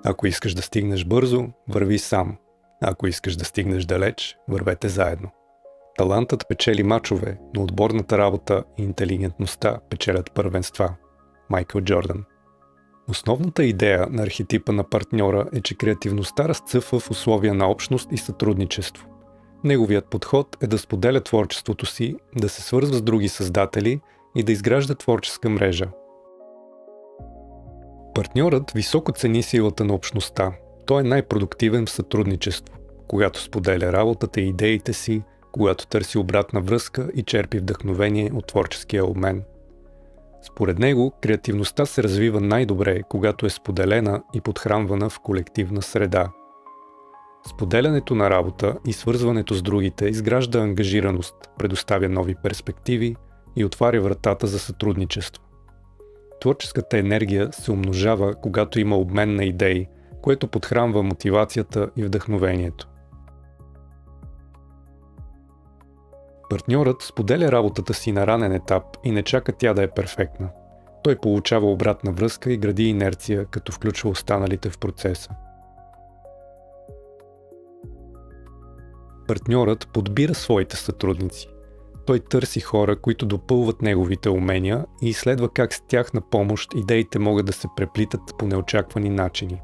Ако искаш да стигнеш бързо, върви сам. Ако искаш да стигнеш далеч, вървете заедно. Талантът печели мачове, но отборната работа и интелигентността печелят първенства. Майкъл Джордан. Основната идея на архетипа на партньора е, че креативността разцъфва в условия на общност и сътрудничество. Неговият подход е да споделя творчеството си, да се свързва с други създатели и да изгражда творческа мрежа. Партньорът високо цени силата на общността. Той е най-продуктивен в сътрудничество, когато споделя работата и идеите си, когато търси обратна връзка и черпи вдъхновение от творческия обмен. Според него, креативността се развива най-добре, когато е споделена и подхранвана в колективна среда. Споделянето на работа и свързването с другите изгражда ангажираност, предоставя нови перспективи и отваря вратата за сътрудничество. Творческата енергия се умножава, когато има обмен на идеи, което подхранва мотивацията и вдъхновението. Партньорът споделя работата си на ранен етап и не чака тя да е перфектна. Той получава обратна връзка и гради инерция, като включва останалите в процеса. Партньорът подбира своите сътрудници. Той търси хора, които допълват неговите умения и изследва как с тях на помощ идеите могат да се преплитат по неочаквани начини.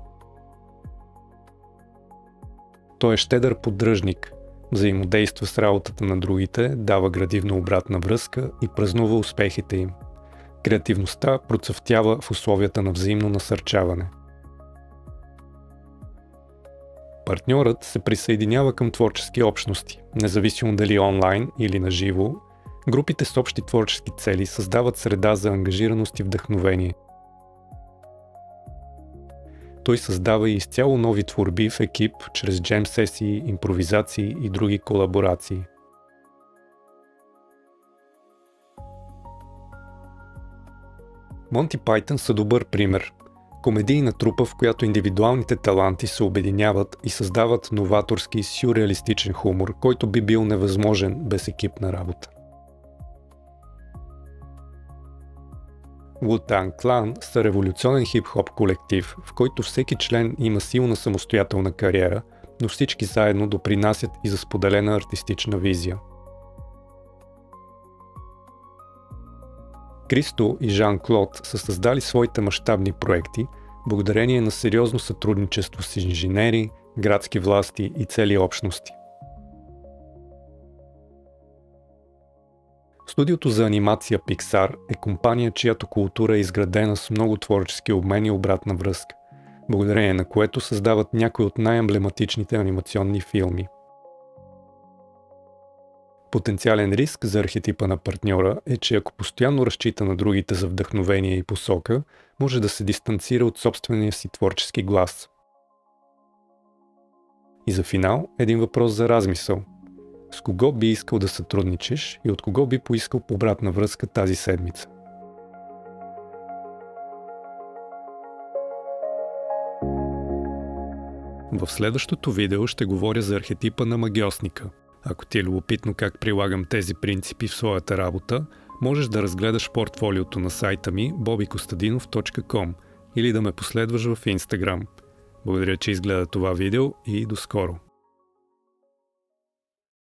Той е щедър поддръжник, взаимодейства с работата на другите, дава градивна обратна връзка и празнува успехите им. Креативността процъфтява в условията на взаимно насърчаване. Партньорът се присъединява към творчески общности, независимо дали онлайн или на живо. Групите с общи творчески цели създават среда за ангажираност и вдъхновение. Той създава и изцяло нови творби в екип, чрез джем сесии, импровизации и други колаборации. Монти Пайтън са добър пример. Комедийна трупа, в която индивидуалните таланти се обединяват и създават новаторски, сюрреалистичен хумор, който би бил невъзможен без екипна работа. Wu-Tang Clan са революционен хип-хоп колектив, в който всеки член има силна самостоятелна кариера, но всички заедно допринасят и за споделена артистична визия. Кристо и Жан-Клод са създали своите мащабни проекти благодарение на сериозно сътрудничество с инженери, градски власти и цели общности. Студиото за анимация Pixar е компания, чиято култура е изградена с много творчески обмен и обратна връзка, благодарение на което създават някои от най-емблематичните анимационни филми. Потенциален риск за архетипа на партньора е, че ако постоянно разчита на другите за вдъхновение и посока, може да се дистанцира от собствения си творчески глас. И за финал, един въпрос за размисъл. С кого би искал да сътрудничиш и от кого би поискал обратна връзка тази седмица? В следващото видео ще говоря за архетипа на магьосника. Ако ти е любопитно как прилагам тези принципи в своята работа, можеш да разгледаш портфолиото на сайта ми bobikostadinov.com или да ме последваш в Instagram. Благодаря, че изгледа това видео и до скоро!